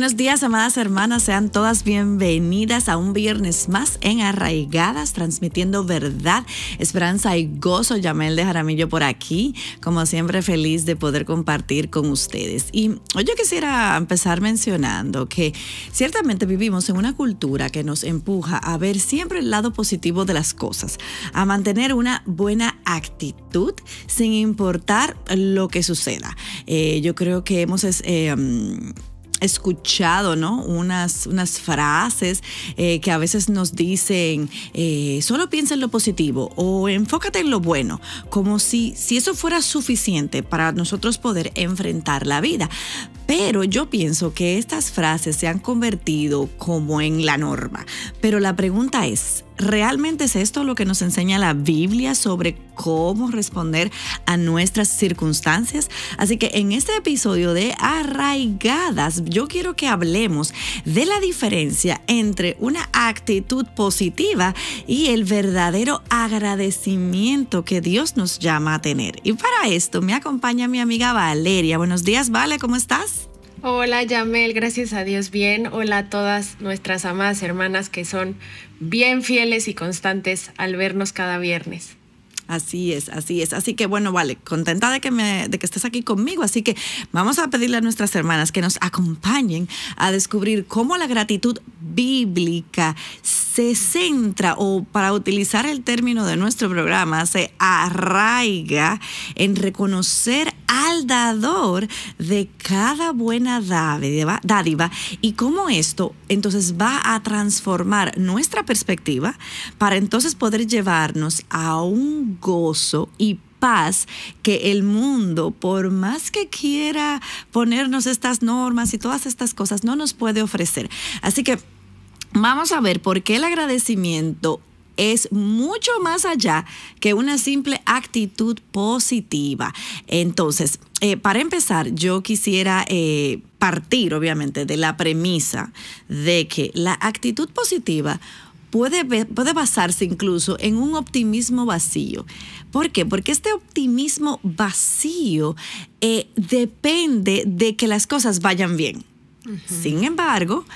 Buenos días, amadas hermanas, sean todas bienvenidas a un viernes más en Arraigadas, transmitiendo verdad, esperanza y gozo. Yamel de Jaramillo por aquí, como siempre feliz de poder compartir con ustedes. Y hoy yo quisiera empezar mencionando que ciertamente vivimos en una cultura que nos empuja a ver siempre el lado positivo de las cosas, a mantener una buena actitud sin importar lo que suceda. Yo creo que hemos escuchado, ¿no? unas frases que a veces nos dicen solo piensa en lo positivo o enfócate en lo bueno, como si eso fuera suficiente para nosotros poder enfrentar la vida. Pero yo pienso que estas frases se han convertido como en la norma. Pero la pregunta es, ¿realmente es esto lo que nos enseña la Biblia sobre cómo responder a nuestras circunstancias? Así que en este episodio de Arraigadas, yo quiero que hablemos de la diferencia entre una actitud positiva y el verdadero agradecimiento que Dios nos llama a tener. Y para esto me acompaña mi amiga Valeria. Buenos días, Vale, ¿cómo estás? Hola, Yamel, gracias a Dios bien. Hola a todas nuestras amadas hermanas que son bien fieles y constantes al vernos cada viernes. Así es, así es. Así que bueno, Vale, contenta de que estés aquí conmigo. Así que vamos a pedirle a nuestras hermanas que nos acompañen a descubrir cómo la gratitud bíblica se centra, o para utilizar el término de nuestro programa, se arraiga en reconocer al dador de cada buena dádiva y cómo esto entonces va a transformar nuestra perspectiva para entonces poder llevarnos a un gozo y paz que el mundo, por más que quiera ponernos estas normas y todas estas cosas, no nos puede ofrecer. Así que vamos a ver por qué el agradecimiento es mucho más allá que una simple actitud positiva. Entonces, para empezar, yo quisiera partir, obviamente, de la premisa de que la actitud positiva puede basarse incluso en un optimismo vacío. ¿Por qué? Porque este optimismo vacío depende de que las cosas vayan bien. Sin embargo,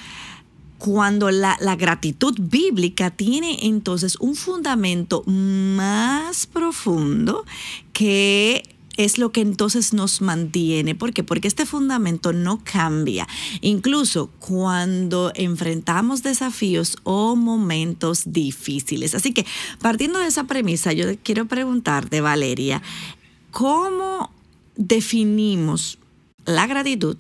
cuando la gratitud bíblica tiene entonces un fundamento más profundo, que es lo que entonces nos mantiene. ¿Por qué? Porque este fundamento no cambia, incluso cuando enfrentamos desafíos o momentos difíciles. Así que, partiendo de esa premisa, yo quiero preguntarte, Valeria, ¿cómo definimos la gratitud?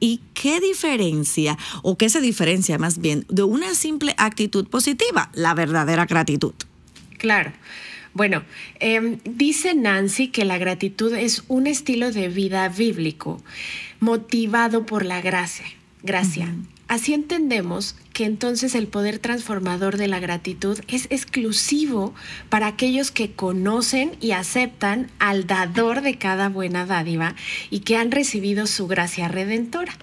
¿Y qué diferencia, o qué se diferencia más bien, de una simple actitud positiva, la verdadera gratitud? Claro. Bueno, dice Nancy que la gratitud es un estilo de vida bíblico motivado por la gracia. Así entendemos que entonces el poder transformador de la gratitud es exclusivo para aquellos que conocen y aceptan al dador de cada buena dádiva y que han recibido su gracia redentora.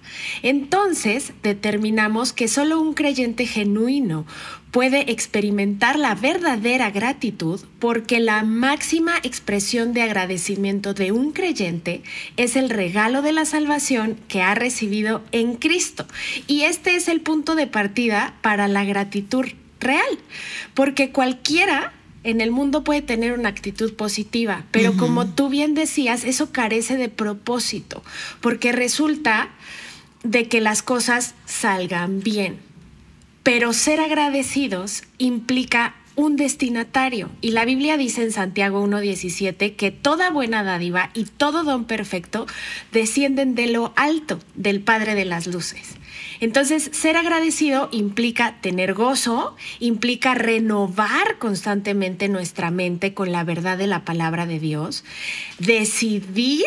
Entonces determinamos que solo un creyente genuino puede experimentar la verdadera gratitud, porque la máxima expresión de agradecimiento de un creyente es el regalo de la salvación que ha recibido en Cristo. Y este es el punto de partida para la gratitud real, porque cualquiera en el mundo puede tener una actitud positiva, pero como tú bien decías, eso carece de propósito, porque resulta de que las cosas salgan bien. Pero ser agradecidos implica un destinatario. Y la Biblia dice en Santiago 1:17 que toda buena dádiva y todo don perfecto descienden de lo alto, del Padre de las luces. Entonces, ser agradecido implica tener gozo, implica renovar constantemente nuestra mente con la verdad de la palabra de Dios, decidir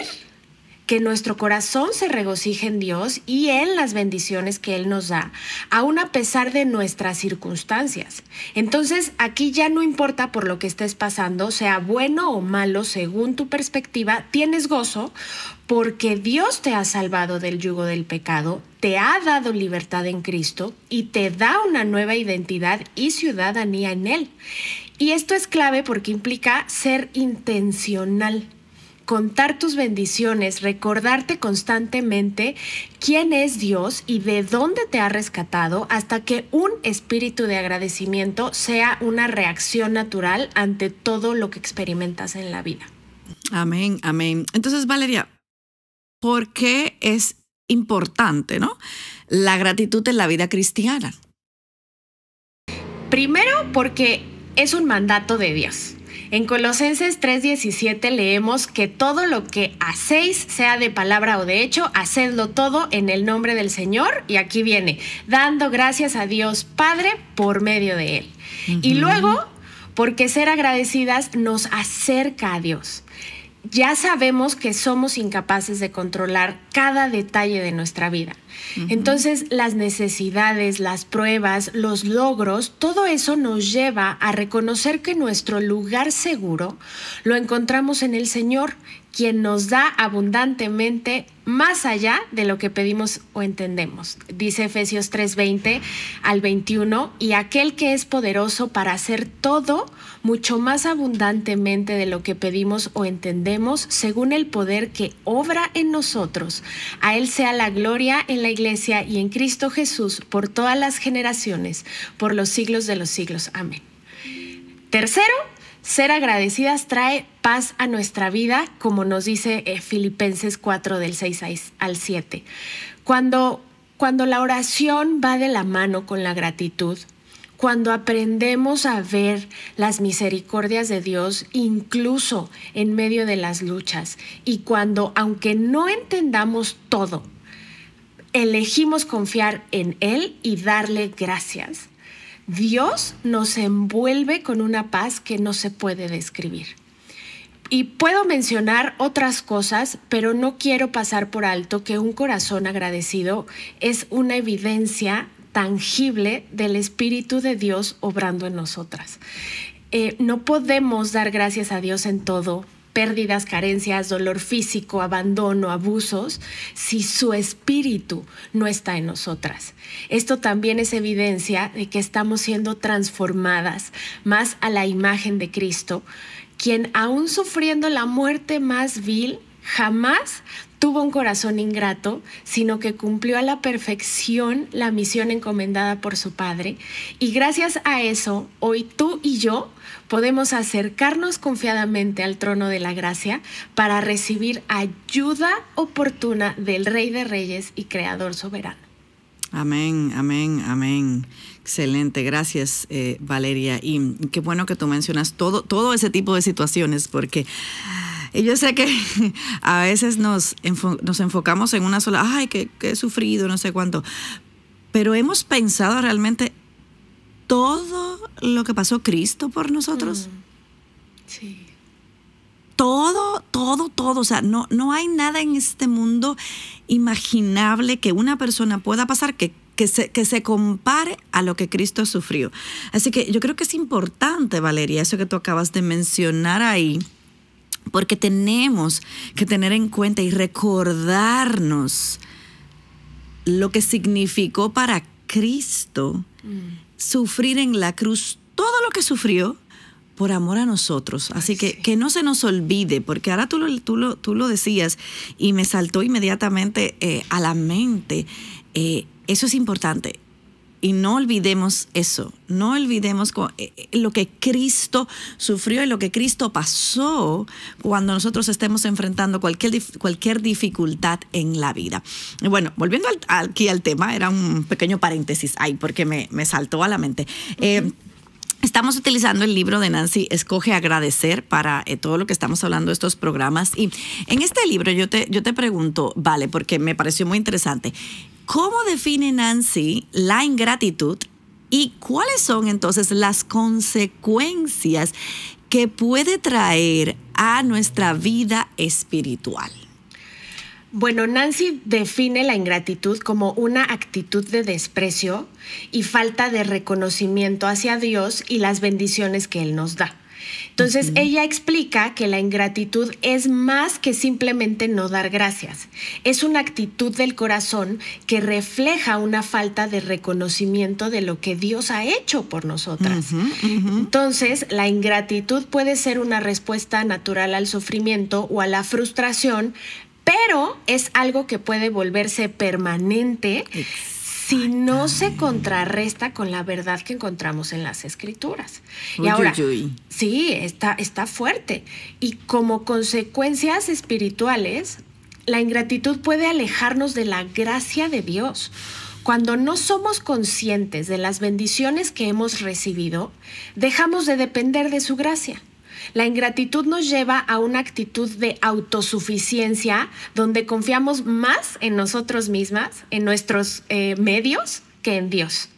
que nuestro corazón se regocije en Dios y en las bendiciones que Él nos da, aún a pesar de nuestras circunstancias. Entonces, aquí ya no importa por lo que estés pasando, sea bueno o malo, según tu perspectiva, tienes gozo porque Dios te ha salvado del yugo del pecado, te ha dado libertad en Cristo y te da una nueva identidad y ciudadanía en Él. Y esto es clave porque implica ser intencional. contar tus bendiciones, recordarte constantemente quién es Dios y de dónde te ha rescatado, hasta que un espíritu de agradecimiento sea una reacción natural ante todo lo que experimentas en la vida. Amén, amén. Entonces, Valeria, ¿por qué es importante, ¿no?, la gratitud en la vida cristiana? Primero, porque es un mandato de Dios. En Colosenses 3:17 leemos que todo lo que hacéis, sea de palabra o de hecho, hacedlo todo en el nombre del Señor. Y aquí viene, dando gracias a Dios Padre por medio de Él. Y luego, porque ser agradecidas nos acerca a Dios. Ya sabemos que somos incapaces de controlar cada detalle de nuestra vida. Entonces, las necesidades, las pruebas, los logros, todo eso nos lleva a reconocer que nuestro lugar seguro lo encontramos en el Señor, quien nos da abundantemente más allá de lo que pedimos o entendemos. Dice Efesios 3:20 al 21, y aquel que es poderoso para hacer todo mucho más abundantemente de lo que pedimos o entendemos, según el poder que obra en nosotros. A Él sea la gloria en la Iglesia y en Cristo Jesús por todas las generaciones, por los siglos de los siglos. Amén. Tercero, ser agradecidas trae paz a nuestra vida, como nos dice Filipenses 4 del 6 al 7. Cuando la oración va de la mano con la gratitud, cuando aprendemos a ver las misericordias de Dios incluso en medio de las luchas, y cuando, aunque no entendamos todo, elegimos confiar en Él y darle gracias, Dios nos envuelve con una paz que no se puede describir. Y puedo mencionar otras cosas, pero no quiero pasar por alto que un corazón agradecido es una evidencia tangible del Espíritu de Dios obrando en nosotras. No podemos dar gracias a Dios en todo, pérdidas, carencias, dolor físico, abandono, abusos, si su Espíritu no está en nosotras. Esto también es evidencia de que estamos siendo transformadas más a la imagen de Cristo, quien aún sufriendo la muerte más vil, jamás tuvo un corazón ingrato, sino que cumplió a la perfección la misión encomendada por su Padre. Y gracias a eso, hoy tú y yo podemos acercarnos confiadamente al trono de la gracia para recibir ayuda oportuna del Rey de Reyes y Creador soberano. Amén, amén, amén. Excelente, gracias, Valeria. Y qué bueno que tú mencionas todo ese tipo de situaciones, porque yo sé que a veces nos enfocamos en una sola, ay, que he sufrido, no sé cuánto, pero hemos pensado realmente todo lo que pasó Cristo por nosotros. Sí. Todo. O sea, no hay nada en este mundo imaginable que una persona pueda pasar que se compare a lo que Cristo sufrió. Así que yo creo que es importante, Valeria, eso que tú acabas de mencionar ahí, porque tenemos que tener en cuenta y recordarnos lo que significó para Cristo sufrir en la cruz todo lo que sufrió por amor a nosotros. Así que no se nos olvide, porque ahora tú lo decías y me saltó inmediatamente a la mente. Eso es importante. Y no olvidemos eso, no olvidemos lo que Cristo sufrió y lo que Cristo pasó cuando nosotros estemos enfrentando cualquier dificultad en la vida. Y bueno, volviendo aquí al tema, era un pequeño paréntesis ahí porque me saltó a la mente. Estamos utilizando el libro de Nancy Escoge Agradecer para todo lo que estamos hablando de estos programas. Y en este libro yo te pregunto, vale, porque me pareció muy interesante, ¿cómo define Nancy la ingratitud y cuáles son entonces las consecuencias que puede traer a nuestra vida espiritual? Bueno, Nancy define la ingratitud como una actitud de desprecio y falta de reconocimiento hacia Dios y las bendiciones que Él nos da. Entonces, ella explica que la ingratitud es más que simplemente no dar gracias. Es una actitud del corazón que refleja una falta de reconocimiento de lo que Dios ha hecho por nosotras. Entonces, la ingratitud puede ser una respuesta natural al sufrimiento o a la frustración, pero es algo que puede volverse permanente si no se contrarresta con la verdad que encontramos en las Escrituras. Y ahora, sí, está fuerte. Y como consecuencias espirituales, la ingratitud puede alejarnos de la gracia de Dios. Cuando no somos conscientes de las bendiciones que hemos recibido, dejamos de depender de su gracia. La ingratitud nos lleva a una actitud de autosuficiencia donde confiamos más en nosotros mismas, en nuestros medios, que en Dios.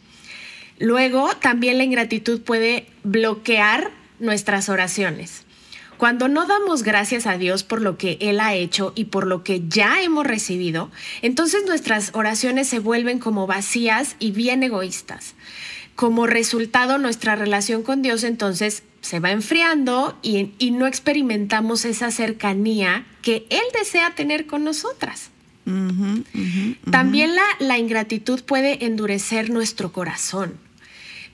Luego, también la ingratitud puede bloquear nuestras oraciones. Cuando no damos gracias a Dios por lo que Él ha hecho y por lo que ya hemos recibido, entonces nuestras oraciones se vuelven como vacías y bien egoístas. Como resultado, nuestra relación con Dios entonces se va enfriando y no experimentamos esa cercanía que Él desea tener con nosotras. También la ingratitud puede endurecer nuestro corazón.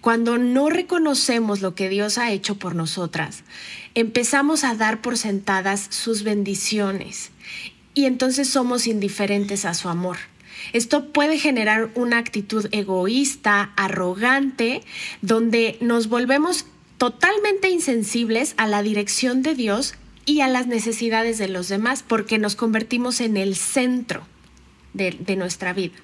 Cuando no reconocemos lo que Dios ha hecho por nosotras, empezamos a dar por sentadas sus bendiciones y entonces somos indiferentes a su amor. Esto puede generar una actitud egoísta, arrogante, donde nos volvemos totalmente insensibles a la dirección de Dios y a las necesidades de los demás, porque nos convertimos en el centro de nuestra vida.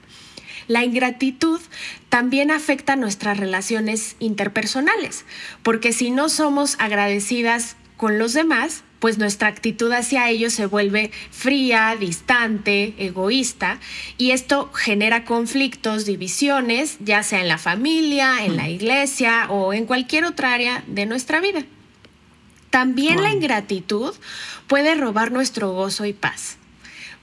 La ingratitud también afecta nuestras relaciones interpersonales, porque si no somos agradecidas con los demás, pues nuestra actitud hacia ellos se vuelve fría, distante, egoísta, y esto genera conflictos, divisiones, ya sea en la familia, en la iglesia o en cualquier otra área de nuestra vida. También la ingratitud puede robar nuestro gozo y paz.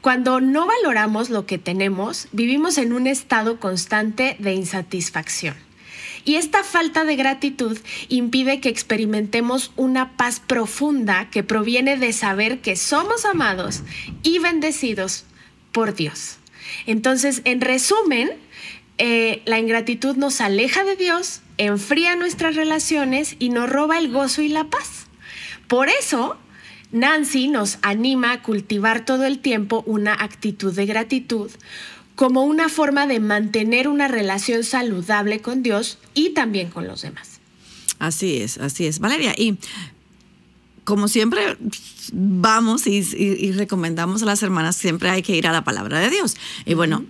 Cuando no valoramos lo que tenemos, vivimos en un estado constante de insatisfacción. Y esta falta de gratitud impide que experimentemos una paz profunda que proviene de saber que somos amados y bendecidos por Dios. Entonces, en resumen, la ingratitud nos aleja de Dios, enfría nuestras relaciones y nos roba el gozo y la paz. Por eso, Nancy nos anima a cultivar todo el tiempo una actitud de gratitud como una forma de mantener una relación saludable con Dios y también con los demás. Así es, Valeria. Y como siempre vamos y recomendamos a las hermanas, siempre hay que ir a la palabra de Dios. Y bueno,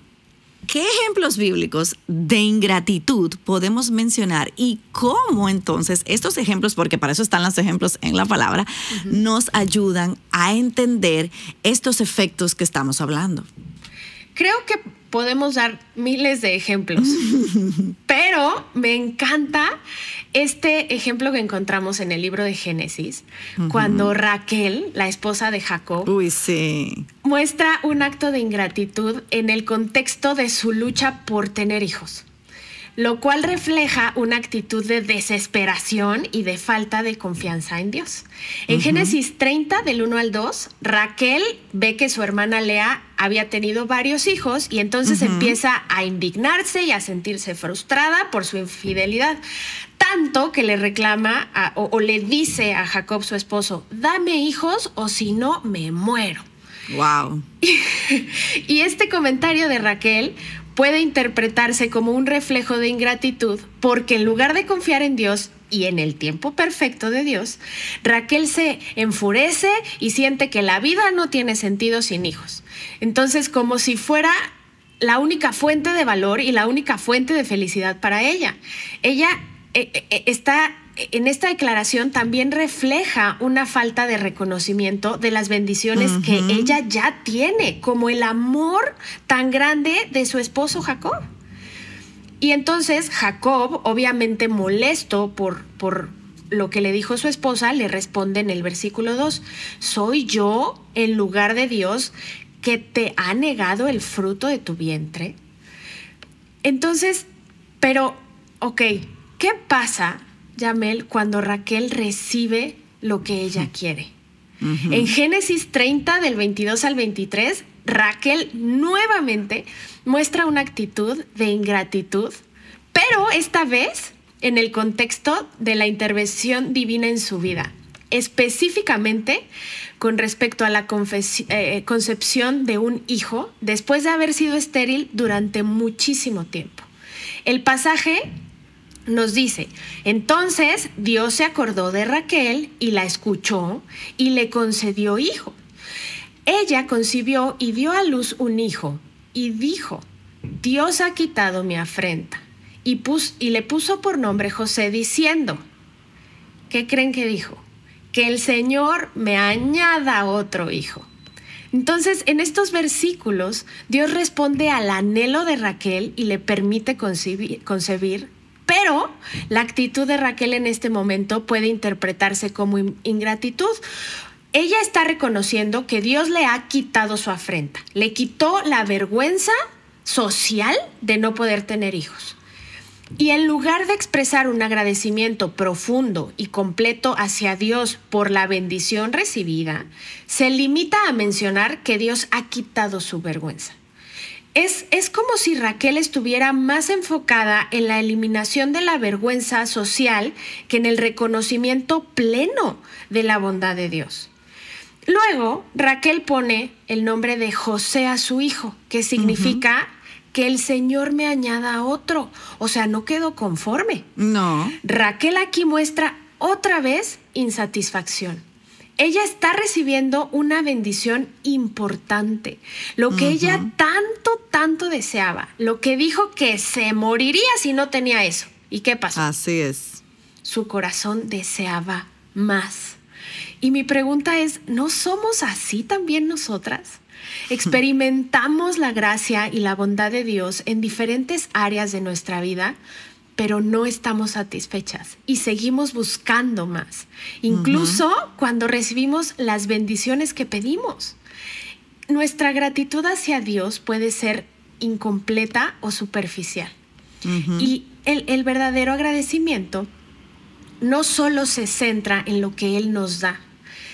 ¿qué ejemplos bíblicos de ingratitud podemos mencionar y cómo entonces estos ejemplos, porque para eso están los ejemplos en la palabra, nos ayudan a entender estos efectos que estamos hablando? Creo que podemos dar miles de ejemplos, pero me encanta este ejemplo que encontramos en el libro de Génesis, cuando Raquel, la esposa de Jacob, muestra un acto de ingratitud en el contexto de su lucha por tener hijos, lo cual refleja una actitud de desesperación y de falta de confianza en Dios. En Génesis 30, del 1 al 2, Raquel ve que su hermana Lea había tenido varios hijos y entonces empieza a indignarse y a sentirse frustrada por su infidelidad, tanto que le reclama o le dice a Jacob, su esposo: dame hijos o si no me muero. Wow. Y este comentario de Raquel puede interpretarse como un reflejo de ingratitud, porque en lugar de confiar en Dios y en el tiempo perfecto de Dios, Raquel se enfurece y siente que la vida no tiene sentido sin hijos. Entonces, como si fuera la única fuente de valor y la única fuente de felicidad para ella. Ella está en esta declaración también refleja una falta de reconocimiento de las bendiciones que ella ya tiene, como el amor tan grande de su esposo Jacob. Y entonces Jacob, obviamente molesto por lo que le dijo su esposa, le responde en el versículo 2: ¿soy yo, en lugar de Dios, que te ha negado el fruto de tu vientre? Entonces, pero, ¿qué pasa, Yamel, cuando Raquel recibe lo que ella quiere. En Génesis 30, del 22 al 23, Raquel nuevamente muestra una actitud de ingratitud, pero esta vez en el contexto de la intervención divina en su vida, específicamente con respecto a la concepción de un hijo después de haber sido estéril durante muchísimo tiempo. El pasaje nos dice: entonces Dios se acordó de Raquel y la escuchó y le concedió hijo. Ella concibió y dio a luz un hijo y dijo: Dios ha quitado mi afrenta. Y le puso por nombre José, diciendo, ¿qué creen que dijo? Que el Señor me añada otro hijo. Entonces, en estos versículos, Dios responde al anhelo de Raquel y le permite concebir, pero la actitud de Raquel en este momento puede interpretarse como ingratitud. Ella está reconociendo que Dios le ha quitado su afrenta, le quitó la vergüenza social de no poder tener hijos. Y en lugar de expresar un agradecimiento profundo y completo hacia Dios por la bendición recibida, se limita a mencionar que Dios ha quitado su vergüenza. Es como si Raquel estuviera más enfocada en la eliminación de la vergüenza social que en el reconocimiento pleno de la bondad de Dios. Luego, Raquel pone el nombre de José a su hijo, que significa que el Señor me añada otro. O sea, no quedó conforme. No. Raquel aquí muestra otra vez insatisfacción. Ella está recibiendo una bendición importante, lo que ella tanto deseaba, lo que dijo que se moriría si no tenía eso. ¿Y qué pasó? Así es. Su corazón deseaba más. Y mi pregunta es, ¿no somos así también nosotras? Experimentamos la gracia y la bondad de Dios en diferentes áreas de nuestra vida, pero no estamos satisfechas y seguimos buscando más, incluso cuando recibimos las bendiciones que pedimos. Nuestra gratitud hacia Dios puede ser incompleta o superficial. Y el verdadero agradecimiento no solo se centra en lo que Él nos da,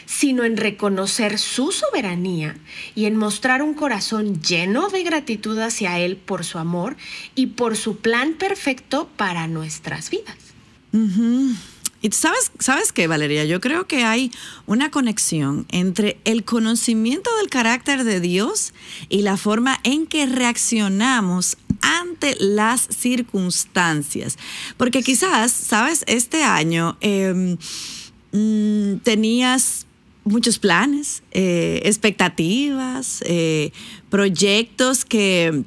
sino en reconocer su soberanía y en mostrar un corazón lleno de gratitud hacia Él por su amor y por su plan perfecto para nuestras vidas. Y ¿sabes qué, Valeria? Yo creo que hay una conexión entre el conocimiento del carácter de Dios y la forma en que reaccionamos ante las circunstancias. Porque quizás, ¿sabes? Este año tenías muchos planes, expectativas, proyectos que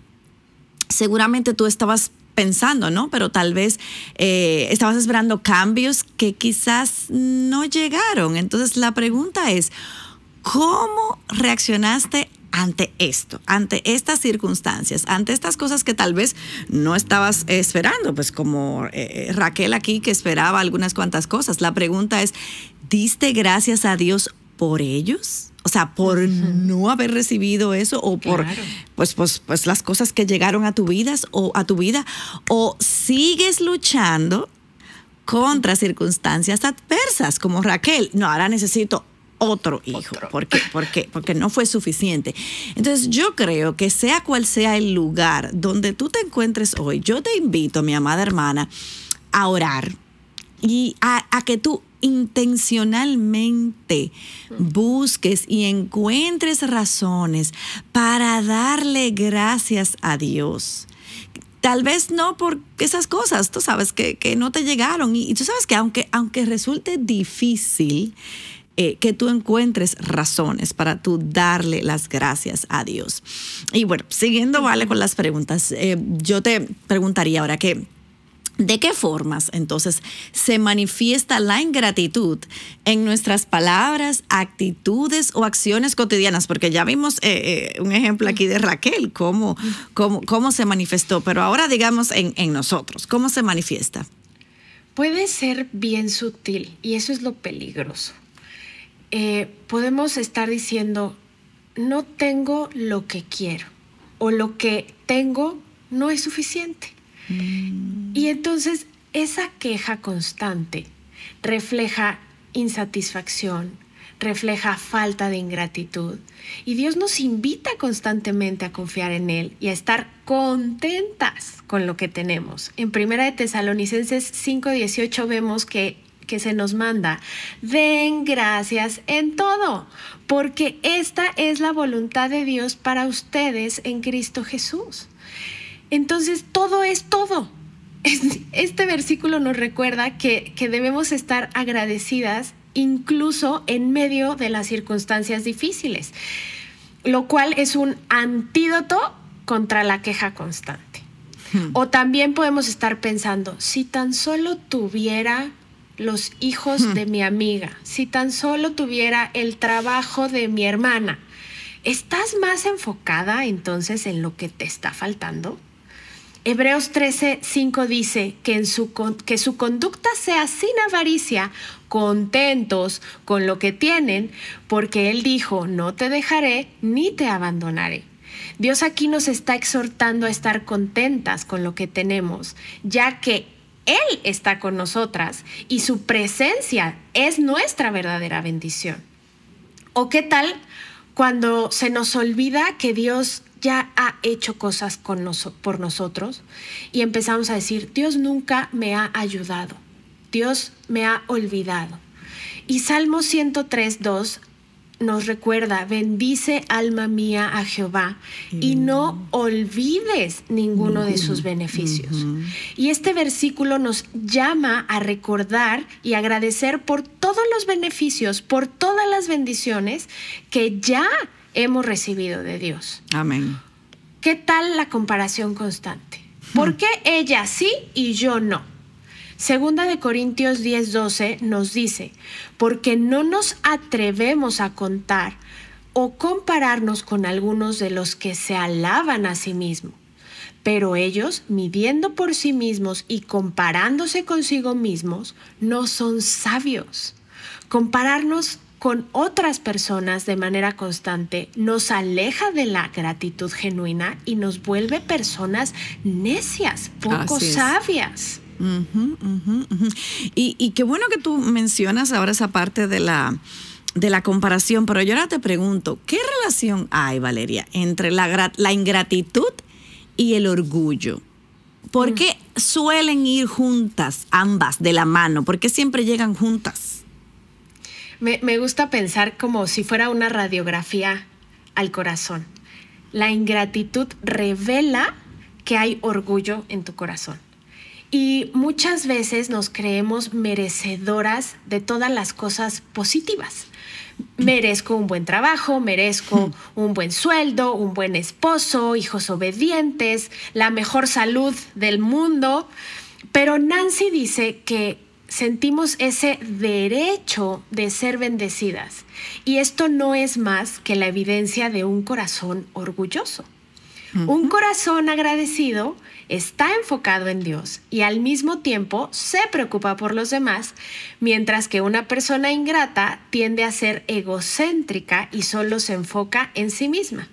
seguramente tú estabas pensando, ¿no? Pero tal vez estabas esperando cambios que quizás no llegaron. Entonces la pregunta es, ¿cómo reaccionaste ante esto, ante estas circunstancias, ante estas cosas que tal vez no estabas esperando? Pues como Raquel aquí, que esperaba algunas cuantas cosas. La pregunta es, ¿diste gracias a Dios por ellos? O sea, por no haber recibido eso, o por pues las cosas que llegaron a tu vida, o sigues luchando contra circunstancias adversas, como Raquel. No, ahora necesito otro hijo, porque no fue suficiente. Entonces yo creo que sea cual sea el lugar donde tú te encuentres hoy, yo te invito, mi amada hermana, a orar y a que tú intencionalmente busques y encuentres razones para darle gracias a Dios. Tal vez no por esas cosas, tú sabes, que no te llegaron. Y tú sabes que aunque resulte difícil, que tú encuentres razones para tú darle las gracias a Dios. Y bueno, siguiendo, Vale, con las preguntas, yo te preguntaría ahora ¿de qué formas entonces se manifiesta la ingratitud en nuestras palabras, actitudes o acciones cotidianas? Porque ya vimos un ejemplo aquí de Raquel, cómo se manifestó, pero ahora digamos en nosotros, ¿cómo se manifiesta? Puede ser bien sutil y eso es lo peligroso. Podemos estar diciendo, no tengo lo que quiero, o lo que tengo no es suficiente. Y entonces esa queja constante refleja insatisfacción, refleja falta de ingratitud. Y Dios nos invita constantemente a confiar en Él y a estar contentas con lo que tenemos. En 1 de Tesalonicenses 5:18 vemos que se nos manda: den gracias en todo, porque esta es la voluntad de Dios para ustedes en Cristo Jesús. Entonces, todo es todo. Este versículo nos recuerda que debemos estar agradecidas incluso en medio de las circunstancias difíciles, lo cual es un antídoto contra la queja constante. O también podemos estar pensando: si tan solo tuviera los hijos de mi amiga, si tan solo tuviera el trabajo de mi hermana. ¿Estás más enfocada entonces en lo que te está faltando? Hebreos 13:5 dice que su conducta sea sin avaricia, contentos con lo que tienen, porque Él dijo: no te dejaré ni te abandonaré. Dios aquí nos está exhortando a estar contentas con lo que tenemos, ya que Él está con nosotras y su presencia es nuestra verdadera bendición. ¿O qué tal cuando se nos olvida que Dios ya ha hecho cosas por nosotros y empezamos a decir: Dios nunca me ha ayudado, Dios me ha olvidado? Y Salmo 103:2 nos recuerda: bendice alma mía a Jehová y no olvides ninguno de sus beneficios. Y este versículo nos llama a recordar y agradecer por todos los beneficios, por todas las bendiciones que ya hemos recibido de Dios. Amén. ¿Qué tal la comparación constante? ¿Por qué ella sí y yo no? Segunda de Corintios 10:12 nos dice: porque no nos atrevemos a contar o compararnos con algunos de los que se alaban a sí mismos. Pero ellos, midiendo por sí mismos y comparándose consigo mismos, no son sabios. Compararnos con otras personas de manera constante nos aleja de la gratitud genuina y nos vuelve personas necias, poco sabias. Y qué bueno que tú mencionas ahora esa parte de la comparación, pero yo ahora te pregunto: ¿qué relación hay, Valeria, entre la ingratitud y el orgullo? ¿Por qué suelen ir juntas ambas de la mano? ¿Por qué siempre llegan juntas? Me gusta pensar como si fuera una radiografía al corazón. La ingratitud revela que hay orgullo en tu corazón. Y muchas veces nos creemos merecedoras de todas las cosas positivas. Merezco un buen trabajo, merezco un buen sueldo, un buen esposo, hijos obedientes, la mejor salud del mundo. Pero Nancy dice que sentimos ese derecho de ser bendecidas. Y esto no es más que la evidencia de un corazón orgulloso. Un corazón agradecido está enfocado en Dios y al mismo tiempo se preocupa por los demás, mientras que una persona ingrata tiende a ser egocéntrica y solo se enfoca en sí misma.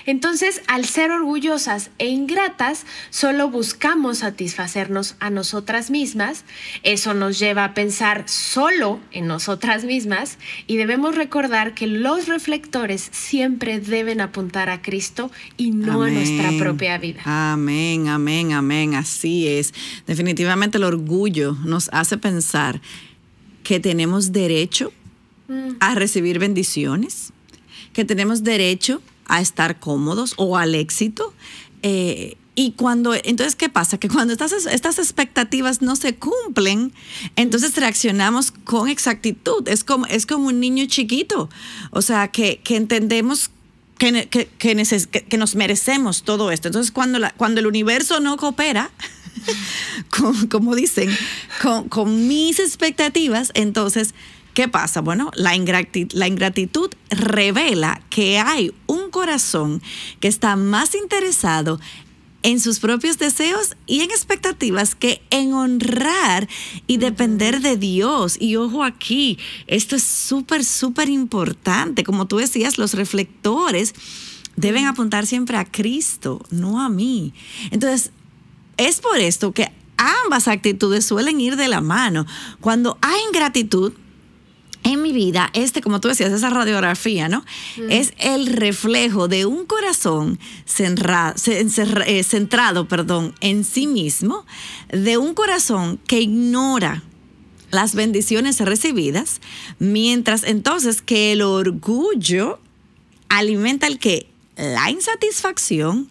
Entonces, al ser orgullosas e ingratas, solo buscamos satisfacernos a nosotras mismas. Eso nos lleva a pensar solo en nosotras mismas y debemos recordar que los reflectores siempre deben apuntar a Cristo y no a nuestra propia vida. Amén, amén, amén. Así es. Definitivamente el orgullo nos hace pensar que tenemos derecho a recibir bendiciones, que tenemos derecho a estar cómodos o al éxito. Entonces, ¿qué pasa? Que cuando estas expectativas no se cumplen, entonces reaccionamos con exactitud. Es como un niño chiquito. O sea, que entendemos que nos merecemos todo esto. Entonces, cuando el universo no coopera, como dicen, con mis expectativas, entonces, ¿qué pasa? Bueno, la ingratitud revela que hay un corazón que está más interesado en sus propios deseos y en expectativas que en honrar y depender de Dios. Y ojo aquí, esto es súper, súper importante. Como tú decías, los reflectores deben apuntar siempre a Cristo, no a mí. Entonces, es por esto que ambas actitudes suelen ir de la mano. Cuando hay ingratitud, en mi vida, como tú decías, esa radiografía, ¿no? Es el reflejo de un corazón centrado, en sí mismo, de un corazón que ignora las bendiciones recibidas, mientras entonces que el orgullo alimenta la insatisfacción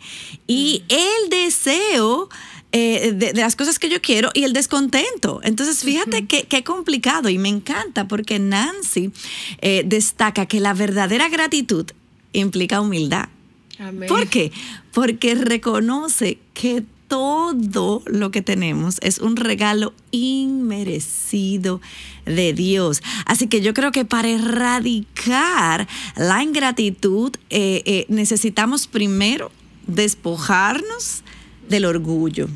y el deseo de las cosas que yo quiero y el descontento. Entonces, fíjate qué complicado, y me encanta porque Nancy destaca que la verdadera gratitud implica humildad. Amén. ¿Por qué? Porque reconoce que todo lo que tenemos es un regalo inmerecido de Dios. Así que yo creo que para erradicar la ingratitud necesitamos primero despojarnos del orgullo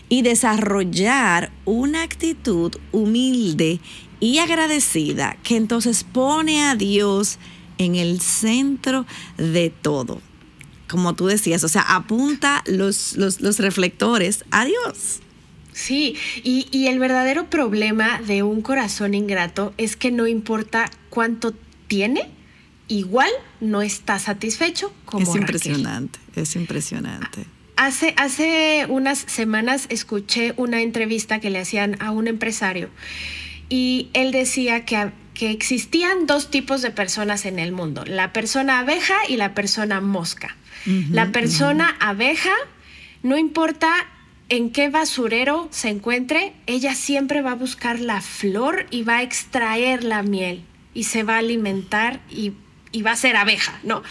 y desarrollar una actitud humilde y agradecida que entonces pone a Dios en el centro de todo. Como tú decías, o sea, apunta los reflectores a Dios. Sí, y el verdadero problema de un corazón ingrato es que no importa cuánto tiene, igual no está satisfecho como Es Raquel. impresionante, es impresionante. Hace unas semanas escuché una entrevista que le hacían a un empresario y él decía que existían dos tipos de personas en el mundo, la persona abeja y la persona mosca. La persona abeja, no importa en qué basurero se encuentre, ella siempre va a buscar la flor y va a extraer la miel y se va a alimentar y va a ser abeja, ¿no?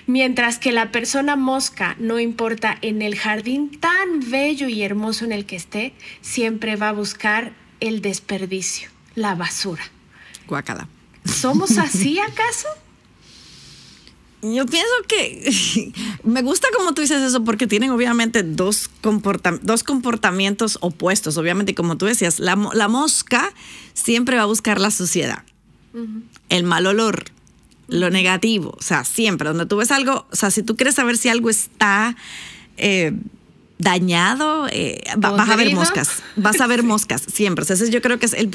Mientras que la persona mosca, no importa en el jardín tan bello y hermoso en el que esté, siempre va a buscar el desperdicio, la basura. Guácala. ¿Somos así acaso? Yo pienso que me gusta como tú dices eso porque tienen obviamente dos comportamientos opuestos. Obviamente, como tú decías, la mosca siempre va a buscar la suciedad, el mal olor, lo negativo. O sea, siempre, donde tú ves algo, o sea, si tú quieres saber si algo está dañado, vas a ver moscas. Vas a ver moscas siempre. O sea, ese yo creo que es el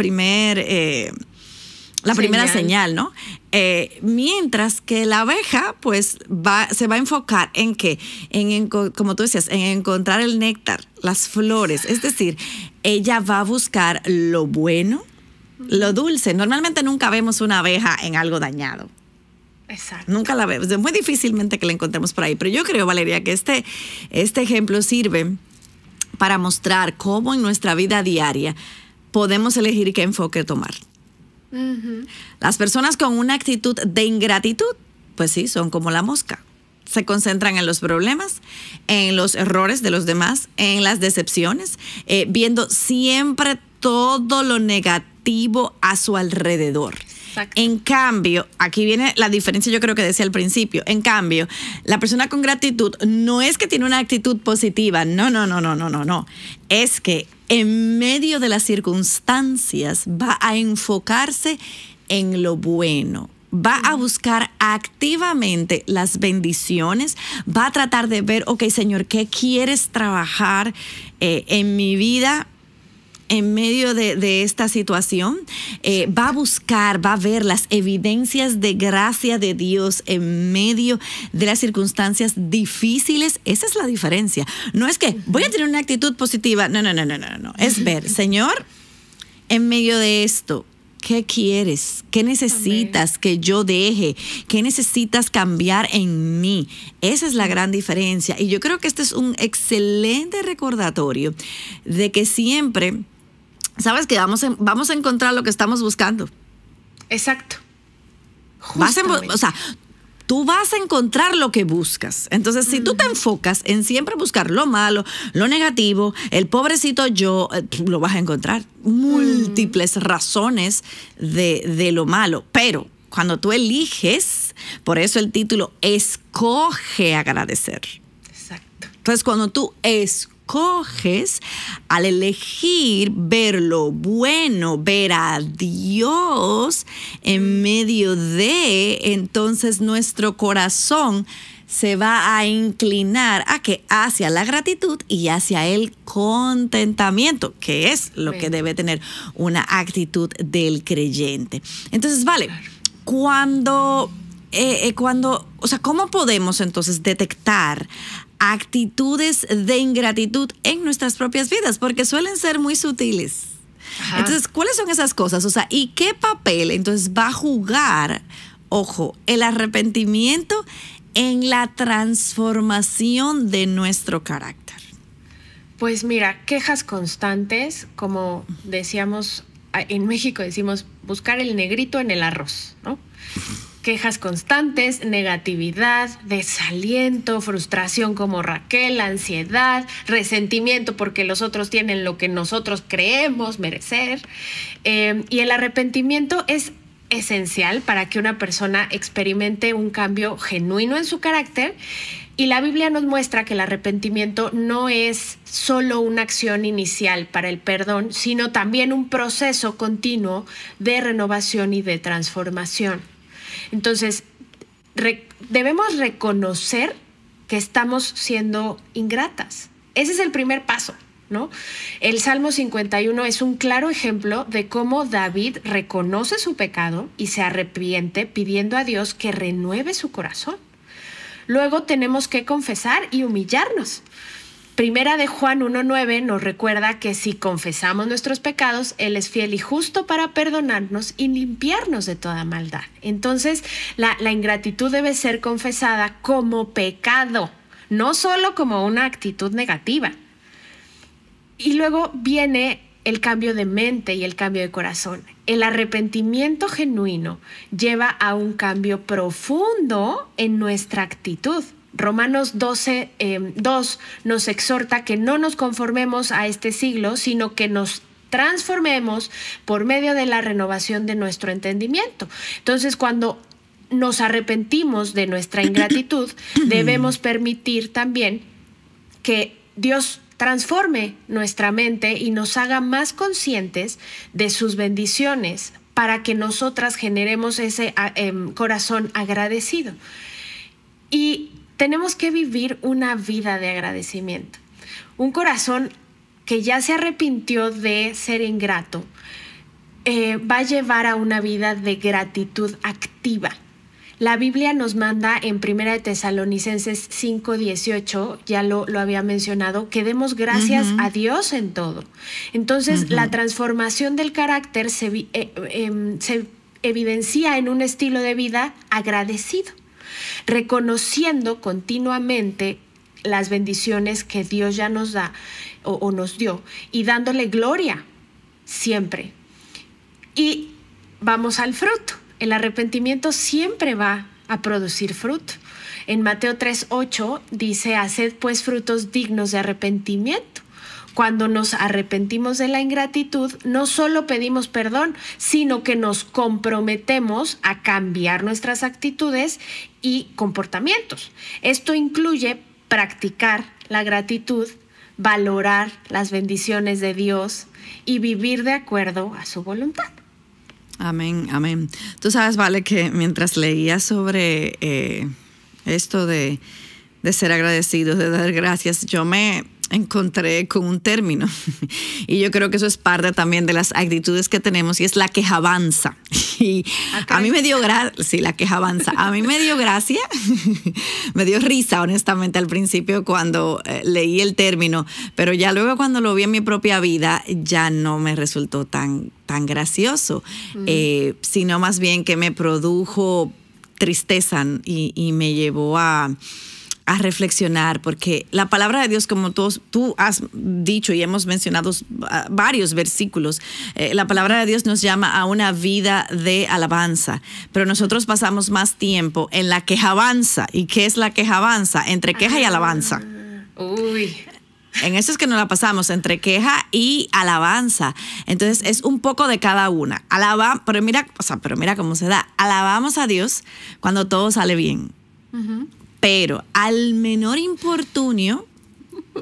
la primera señal, ¿no? Mientras que la abeja, pues, se va a enfocar en qué, como tú decías, en encontrar el néctar, las flores. Es decir, ella va a buscar lo bueno, lo dulce. Normalmente nunca vemos una abeja en algo dañado. Exacto. Nunca la vemos. Es muy difícilmente que la encontremos por ahí. Pero yo creo, Valeria, que este ejemplo sirve para mostrar cómo en nuestra vida diaria podemos elegir qué enfoque tomar. Las personas con una actitud de ingratitud, pues sí, son como la mosca. Se concentran en los problemas, en los errores de los demás, en las decepciones, viendo siempre todo lo negativo a su alrededor. Exacto. En cambio, aquí viene la diferencia, yo creo que decía al principio. En cambio, la persona con gratitud no es que tiene una actitud positiva. No. Es que en medio de las circunstancias va a enfocarse en lo bueno. Va a buscar activamente las bendiciones, va a tratar de ver, ok, Señor, ¿qué quieres trabajar en mi vida en medio de esta situación? Va a buscar, va a ver las evidencias de gracia de Dios en medio de las circunstancias difíciles. Esa es la diferencia. No es que voy a tener una actitud positiva. No. Es ver, Señor, en medio de esto, ¿qué quieres? ¿Qué necesitas que yo deje? ¿Qué necesitas cambiar en mí? Esa es la gran diferencia. Y yo creo que este es un excelente recordatorio de que siempre, sabes que vamos a encontrar lo que estamos buscando. Exacto. Tú vas a encontrar lo que buscas. Entonces, si tú te enfocas en siempre buscar lo malo, lo negativo, el pobrecito yo, lo vas a encontrar. Múltiples razones de lo malo. Pero cuando tú eliges, por eso el título, escoge agradecer. Exacto. Entonces, cuando tú escoges, al elegir ver lo bueno, ver a Dios en medio de, entonces nuestro corazón se va a inclinar a que hacia la gratitud y hacia el contentamiento, que es lo que debe tener una actitud del creyente. Entonces, vale, cuando, o sea, ¿cómo podemos entonces detectar actitudes de ingratitud en nuestras propias vidas? Porque suelen ser muy sutiles. Ajá. Entonces, ¿cuáles son esas cosas? O sea, ¿y qué papel entonces va a jugar, ojo, el arrepentimiento en la transformación de nuestro carácter? Pues mira, quejas constantes, como decíamos, en México decimos buscar el negrito en el arroz, ¿no? Quejas constantes, negatividad, desaliento, frustración como Raquel, ansiedad, resentimiento porque los otros tienen lo que nosotros creemos merecer. Y el arrepentimiento es esencial para que una persona experimente un cambio genuino en su carácter. Y la Biblia nos muestra que el arrepentimiento no es solo una acción inicial para el perdón, sino también un proceso continuo de renovación y de transformación. Entonces, debemos reconocer que estamos siendo ingratas. Ese es el primer paso, ¿no? El Salmo 51 es un claro ejemplo de cómo David reconoce su pecado y se arrepiente pidiendo a Dios que renueve su corazón. Luego tenemos que confesar y humillarnos. Primera de Juan 1:9 nos recuerda que si confesamos nuestros pecados, Él es fiel y justo para perdonarnos y limpiarnos de toda maldad. Entonces, la ingratitud debe ser confesada como pecado, no solo como una actitud negativa. Y luego viene el cambio de mente y el cambio de corazón. El arrepentimiento genuino lleva a un cambio profundo en nuestra actitud. Romanos 12:2 nos exhorta que no nos conformemos a este siglo, sino que nos transformemos por medio de la renovación de nuestro entendimiento. Entonces, cuando nos arrepentimos de nuestra ingratitud, debemos permitir también que Dios transforme nuestra mente y nos haga más conscientes de sus bendiciones para que nosotras generemos ese corazón agradecido. Y tenemos que vivir una vida de agradecimiento. Un corazón que ya se arrepintió de ser ingrato va a llevar a una vida de gratitud activa. La Biblia nos manda en 1 Tesalonicenses 5:18, ya lo había mencionado, que demos gracias a Dios en todo. Entonces, la transformación del carácter se evidencia en un estilo de vida agradecido, reconociendo continuamente las bendiciones que Dios ya nos da o nos dio y dándole gloria siempre. Y vamos al fruto. El arrepentimiento siempre va a producir fruto. En Mateo 3:8 dice: haced pues frutos dignos de arrepentimiento. Cuando nos arrepentimos de la ingratitud, no solo pedimos perdón, sino que nos comprometemos a cambiar nuestras actitudes y comportamientos. Esto incluye practicar la gratitud, valorar las bendiciones de Dios y vivir de acuerdo a su voluntad. Amén, amén. Tú sabes, Vale, que mientras leía sobre esto de ser agradecidos, de dar gracias, yo me encontré con un término y yo creo que eso es parte también de las actitudes que tenemos y es la quejabanza. Y a mí me dio sí, la quejabanza. A mí me dio gracia, me dio risa honestamente al principio cuando leí el término, pero ya luego cuando lo vi en mi propia vida ya no me resultó tan gracioso, sino más bien que me produjo tristeza y me llevó a reflexionar, porque la palabra de Dios, como tú has dicho y hemos mencionado varios versículos, la palabra de Dios nos llama a una vida de alabanza, pero nosotros pasamos más tiempo en la quejabanza. ¿Y qué es la quejabanza? Entre queja y alabanza. Uy. En eso es que nos la pasamos, entre queja y alabanza. Entonces es un poco de cada una. Pero mira cómo se da. Alabamos a Dios cuando todo sale bien. Pero al menor infortunio,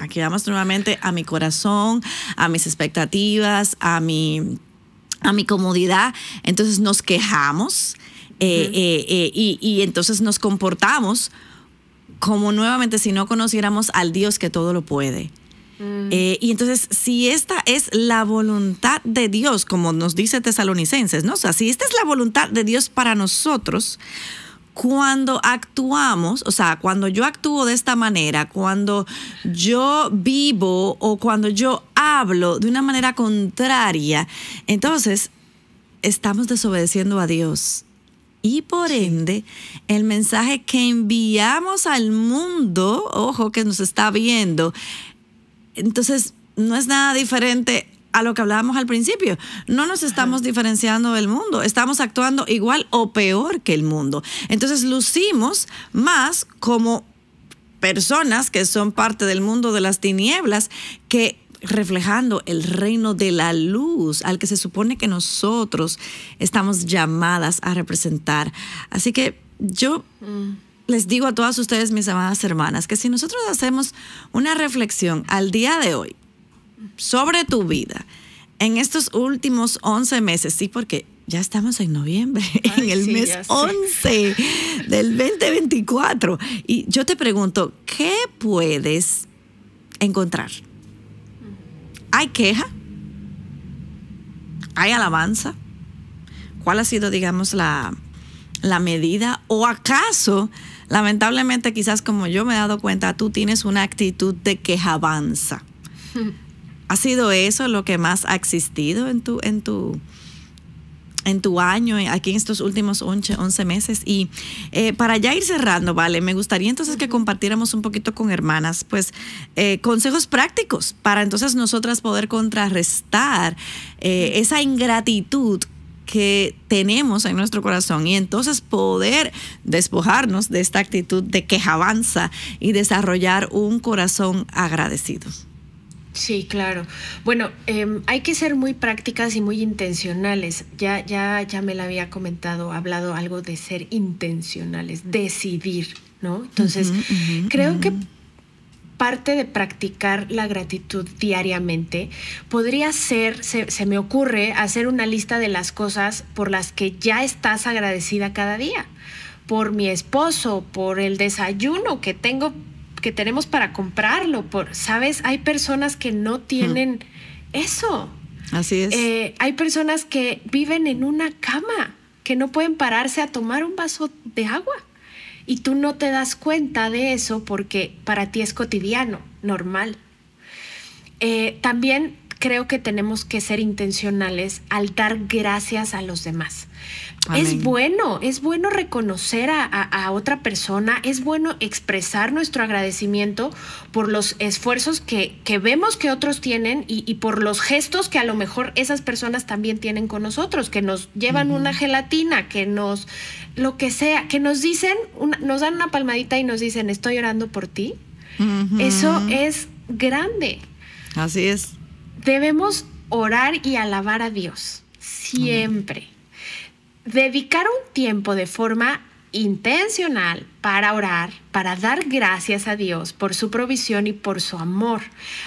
aquí vamos nuevamente a mi corazón, a mis expectativas, a mi comodidad, entonces nos quejamos y entonces nos comportamos como nuevamente si no conociéramos al Dios que todo lo puede. Y entonces, si esta es la voluntad de Dios, como nos dice Tesalonicenses, ¿no? O sea, si esta es la voluntad de Dios para nosotros, cuando actuamos, o sea, cuando yo actúo de esta manera, cuando yo vivo o cuando yo hablo de una manera contraria, entonces estamos desobedeciendo a Dios. Y por ende, el mensaje que enviamos al mundo, ojo que nos está viendo, entonces no es nada diferente a lo que hablábamos al principio. No nos estamos diferenciando del mundo, estamos actuando igual o peor que el mundo. Entonces lucimos más como personas que son parte del mundo de las tinieblas que reflejando el reino de la luz al que se supone que nosotros estamos llamadas a representar. Así que yo les digo a todas ustedes, mis amadas hermanas, que si nosotros hacemos una reflexión al día de hoy sobre tu vida en estos últimos 11 meses, sí, porque ya estamos en noviembre, en el mes 11 del 2024. Y yo te pregunto, ¿qué puedes encontrar? ¿Hay queja? ¿Hay alabanza? ¿Cuál ha sido, digamos, la medida? ¿O acaso, lamentablemente, quizás como yo me he dado cuenta, tú tienes una actitud de quejabanza? ¿Ha sido eso lo que más ha existido en tu año, aquí en estos últimos 11 meses? Y para ya ir cerrando, ¿vale? Me gustaría entonces que compartiéramos un poquito con hermanas, pues, consejos prácticos para entonces nosotras poder contrarrestar esa ingratitud que tenemos en nuestro corazón y entonces poder despojarnos de esta actitud de quejabanza y desarrollar un corazón agradecido. Sí, claro. Bueno, hay que ser muy prácticas y muy intencionales. Ya me la había comentado, hablado algo de ser intencionales, decidir, ¿no? Entonces, creo que parte de practicar la gratitud diariamente podría ser, se me ocurre, hacer una lista de las cosas por las que ya estás agradecida cada día. Por mi esposo, por el desayuno que tenemos para comprarlo, ¿sabes? Hay personas que no tienen eso. Así es. Hay personas que viven en una cama, que no pueden pararse a tomar un vaso de agua. Y tú no te das cuenta de eso porque para ti es cotidiano, normal. También creo que tenemos que ser intencionales al dar gracias a los demás. Amén. Es bueno reconocer a otra persona, es bueno expresar nuestro agradecimiento por los esfuerzos que vemos que otros tienen y por los gestos que a lo mejor esas personas también tienen con nosotros, que nos llevan una gelatina, lo que sea, que nos dicen, nos dan una palmadita y nos dicen, estoy orando por ti. Eso es grande. Así es. Debemos orar y alabar a Dios siempre. Dedicar un tiempo de forma intencional para orar, para dar gracias a Dios por su provisión y por su amor.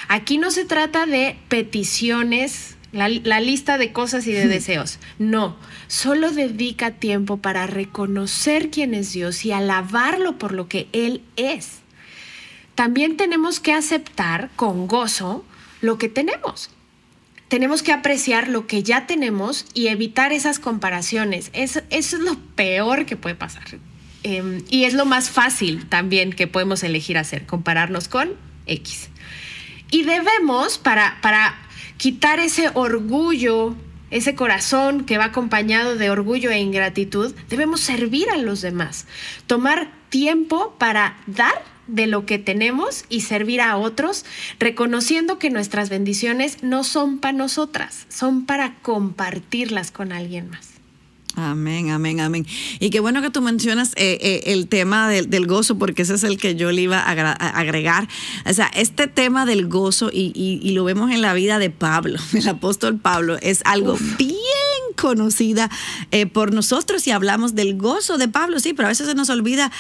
Aquí no se trata de peticiones, la lista de cosas y de deseos. No, solo dedica tiempo para reconocer quién es Dios y alabarlo por lo que Él es. También tenemos que aceptar con gozo lo que tenemos. Tenemos que apreciar lo que ya tenemos y evitar esas comparaciones. Eso es lo peor que puede pasar. Y es lo más fácil también que podemos elegir hacer, compararnos con X. Y debemos, para quitar ese orgullo, ese corazón que va acompañado de orgullo e ingratitud, debemos servir a los demás. Tomar tiempo para dar de lo que tenemos y servir a otros, reconociendo que nuestras bendiciones no son para nosotras, son para compartirlas con alguien más. Amén, amén, amén. Y qué bueno que tú mencionas el tema del gozo, porque ese es el que yo le iba a agregar. O sea, este tema del gozo, y lo vemos en la vida de Pablo, el apóstol Pablo, es algo bien conocida por nosotros y hablamos del gozo de Pablo, sí, pero a veces se nos olvida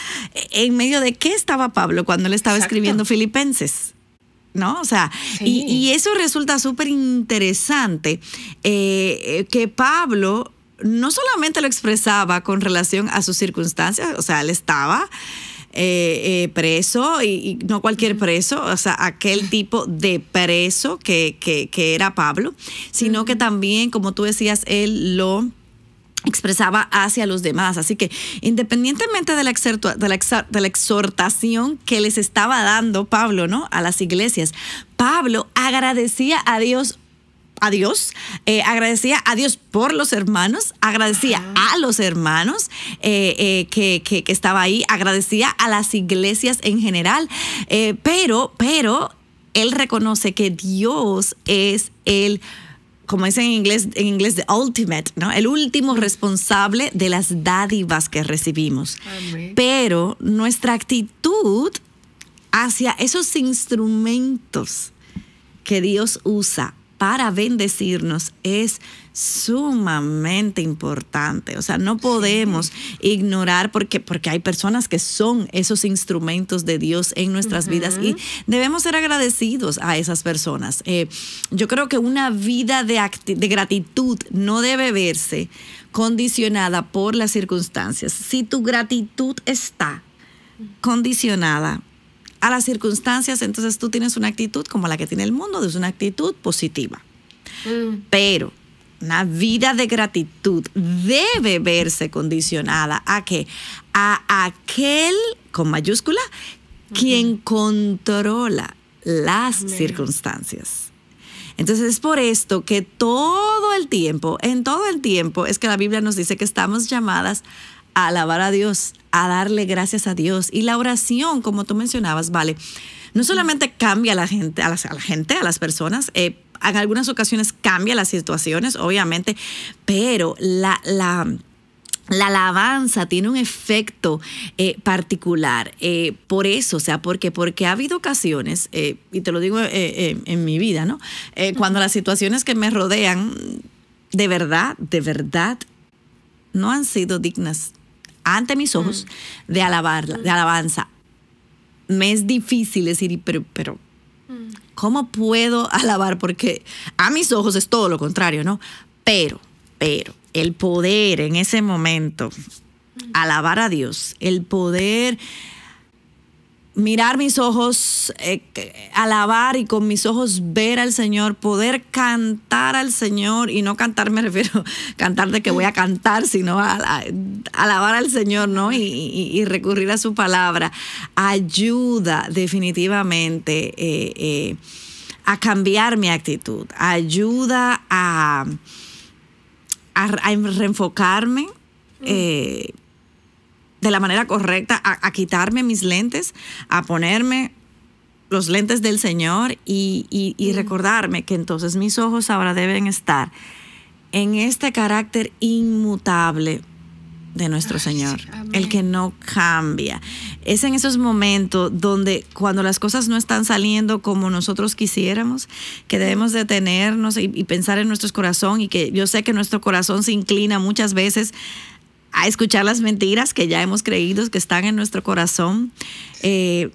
en medio de qué estaba Pablo cuando él estaba escribiendo Filipenses, ¿no? O sea, sí. y eso resulta súper interesante, que Pablo no solamente lo expresaba con relación a sus circunstancias, o sea, él estaba preso, y no cualquier preso, o sea, aquel tipo de preso que era Pablo, sino que también, como tú decías, él lo expresaba hacia los demás. Así que independientemente de la exhortación que les estaba dando Pablo, ¿no?, a las iglesias, Pablo agradecía a Dios, agradecía a Dios por los hermanos, agradecía a los hermanos que estaba ahí, agradecía a las iglesias en general, pero él reconoce que Dios es el, como dicen en inglés, the ultimate, ¿no?, el último responsable de las dádivas que recibimos. Amén. Pero nuestra actitud hacia esos instrumentos que Dios usa para bendecirnos es sumamente importante. O sea, no podemos ignorar porque hay personas que son esos instrumentos de Dios en nuestras vidas, y debemos ser agradecidos a esas personas. Yo creo que una vida de gratitud no debe verse condicionada por las circunstancias. Si tu gratitud está condicionada a las circunstancias, entonces tú tienes una actitud como la que tiene el mundo, es una actitud positiva. Pero una vida de gratitud debe verse condicionada ¿a qué? A aquel, con mayúscula, quien controla las circunstancias. Entonces es por esto que en todo el tiempo, es que la Biblia nos dice que estamos llamadas a alabar a Dios, a darle gracias a Dios. Y la oración, como tú mencionabas, vale, no solamente cambia a la gente, a las personas, en algunas ocasiones cambia las situaciones, obviamente, pero la alabanza tiene un efecto particular. Por eso, o sea, porque ha habido ocasiones, y te lo digo en mi vida, ¿no? Cuando las situaciones que me rodean, de verdad, no han sido dignas ante mis ojos de alabanza. Me es difícil decir, pero ¿cómo puedo alabar? Porque a mis ojos es todo lo contrario, ¿no? Pero el poder en ese momento, alabar a Dios, el poder mirar mis ojos, alabar y con mis ojos ver al Señor, poder cantar al Señor, y no cantar me refiero a cantar de que voy a cantar, sino a alabar al Señor, ¿no? Y recurrir a su palabra, ayuda definitivamente a cambiar mi actitud, ayuda a reenfocarme de la manera correcta, a quitarme mis lentes, a ponerme los lentes del Señor y recordarme que entonces mis ojos ahora deben estar en este carácter inmutable de nuestro Señor, el que no cambia. Es en esos momentos donde, cuando las cosas no están saliendo como nosotros quisiéramos, que debemos detenernos y pensar en nuestro corazón, y que yo sé que nuestro corazón se inclina muchas veces a escuchar las mentiras que ya hemos creído que están en nuestro corazón,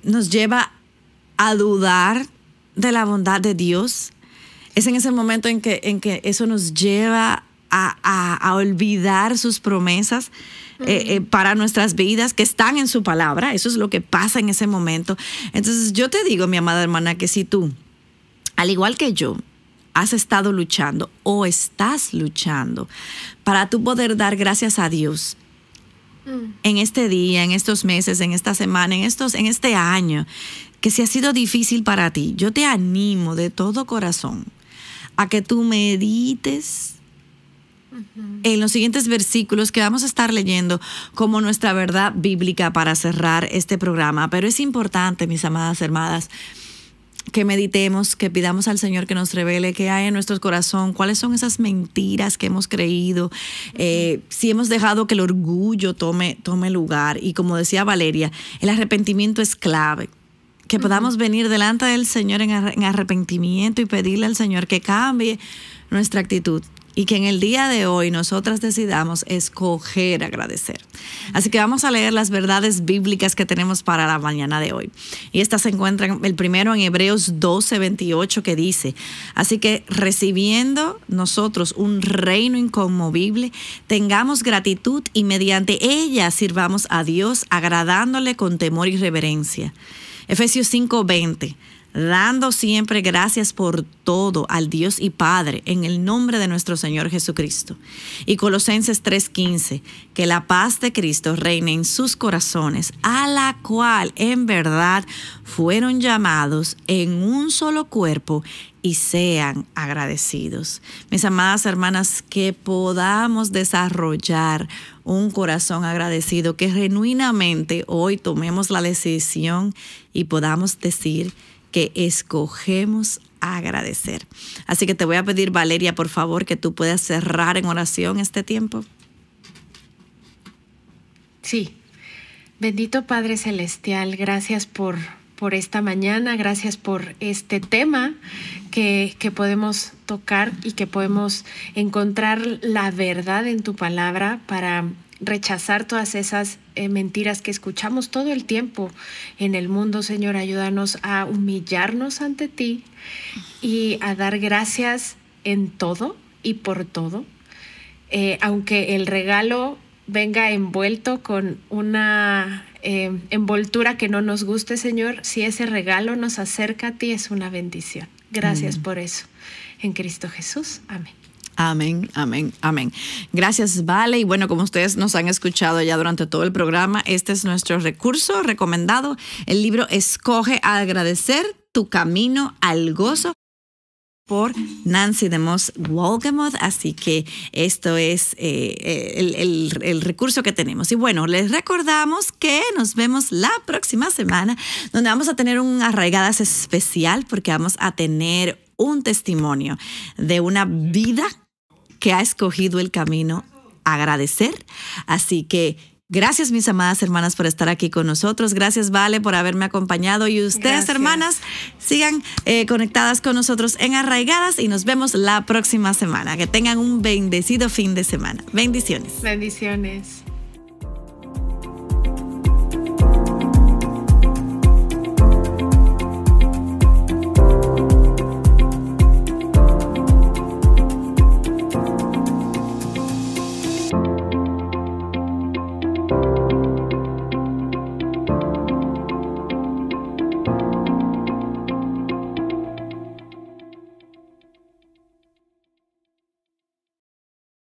nos lleva a dudar de la bondad de Dios. Es en ese momento en que eso nos lleva a olvidar sus promesas para nuestras vidas, que están en su palabra. Eso es lo que pasa en ese momento. Entonces yo te digo, mi amada hermana, que si tú, al igual que yo, has estado luchando o estás luchando para tú poder dar gracias a Dios en este día, en estos meses, en esta semana, en este año, que si ha sido difícil para ti, yo te animo de todo corazón a que tú medites en los siguientes versículos que vamos a estar leyendo como nuestra verdad bíblica para cerrar este programa. Pero es importante, mis amadas hermanas, que meditemos, que pidamos al Señor que nos revele qué hay en nuestro corazón, cuáles son esas mentiras que hemos creído, si hemos dejado que el orgullo tome lugar. Y como decía Valeria, el arrepentimiento es clave. Que podamos venir delante del Señor en arrepentimiento y pedirle al Señor que cambie nuestra actitud, y que en el día de hoy nosotras decidamos escoger agradecer. Así que vamos a leer las verdades bíblicas que tenemos para la mañana de hoy. Y estas se encuentran el primero en Hebreos 12:28, que dice: así que recibiendo nosotros un reino inconmovible, tengamos gratitud y mediante ella sirvamos a Dios, agradándole con temor y reverencia. Efesios 5:20. Dando siempre gracias por todo al Dios y Padre en el nombre de nuestro Señor Jesucristo. Y Colosenses 3:15, que la paz de Cristo reine en sus corazones, a la cual en verdad fueron llamados en un solo cuerpo, y sean agradecidos. Mis amadas hermanas, que podamos desarrollar un corazón agradecido, que genuinamente hoy tomemos la decisión y podamos decir que escogemos agradecer. Así que te voy a pedir, Valeria, por favor, que tú puedas cerrar en oración este tiempo. Sí. Bendito Padre Celestial, gracias por esta mañana, gracias por este tema que podemos tocar y que podemos encontrar la verdad en tu palabra para rechazar todas esas mentiras que escuchamos todo el tiempo en el mundo. Señor, ayúdanos a humillarnos ante ti y a dar gracias en todo y por todo. Aunque el regalo venga envuelto con una envoltura que no nos guste, Señor, si ese regalo nos acerca a ti, es una bendición. Gracias por eso. En Cristo Jesús. Amén. Amén, amén, amén. Gracias, Vale. Y bueno, como ustedes nos han escuchado ya durante todo el programa, este es nuestro recurso recomendado, el libro Escoge Agradecer, tu camino al gozo, por Nancy DeMoss Wolgemuth. Así que esto es el recurso que tenemos. Y bueno, les recordamos que nos vemos la próxima semana, donde vamos a tener un Arraigadas especial, porque vamos a tener un testimonio de una vida que ha escogido el camino a agradecer. Así que gracias, mis amadas hermanas, por estar aquí con nosotros. Gracias, Vale, por haberme acompañado. Y ustedes, gracias, hermanas, sigan conectadas con nosotros en Arraigadas y nos vemos la próxima semana. Que tengan un bendecido fin de semana. Bendiciones. Bendiciones.